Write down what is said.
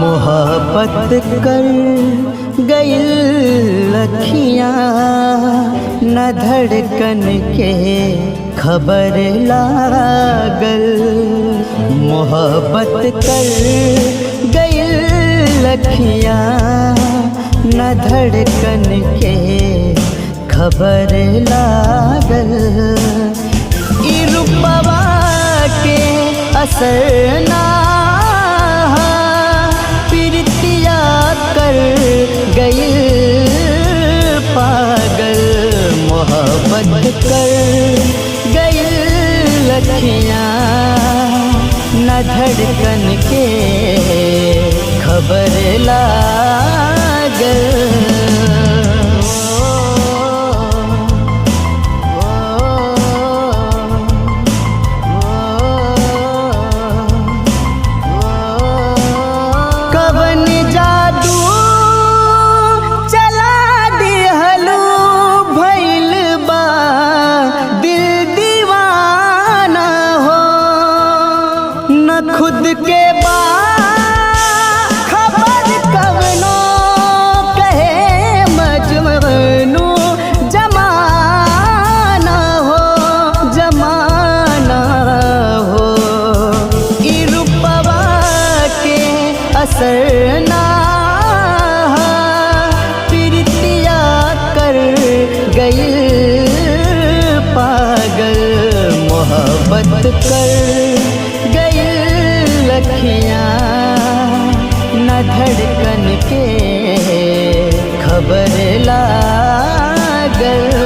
मोहब्बत कर गइल अखियाँ न धड़कन के खबर लागल। मोहब्बत कर गइल अखियाँ न धड़कन के खबर लागल। ई रूपवा के असर ना कर गई पागल। मोहब्बत कर गई लखियाँ न धड़कन के खबर लागल। खुद के खबर कवनो कहे मजनू जमाना हो ई रूपवा के असर ना प्रीतिया कर गई पागल। मोहब्बत कर लखियाँ न धड़कन के खबर लागल।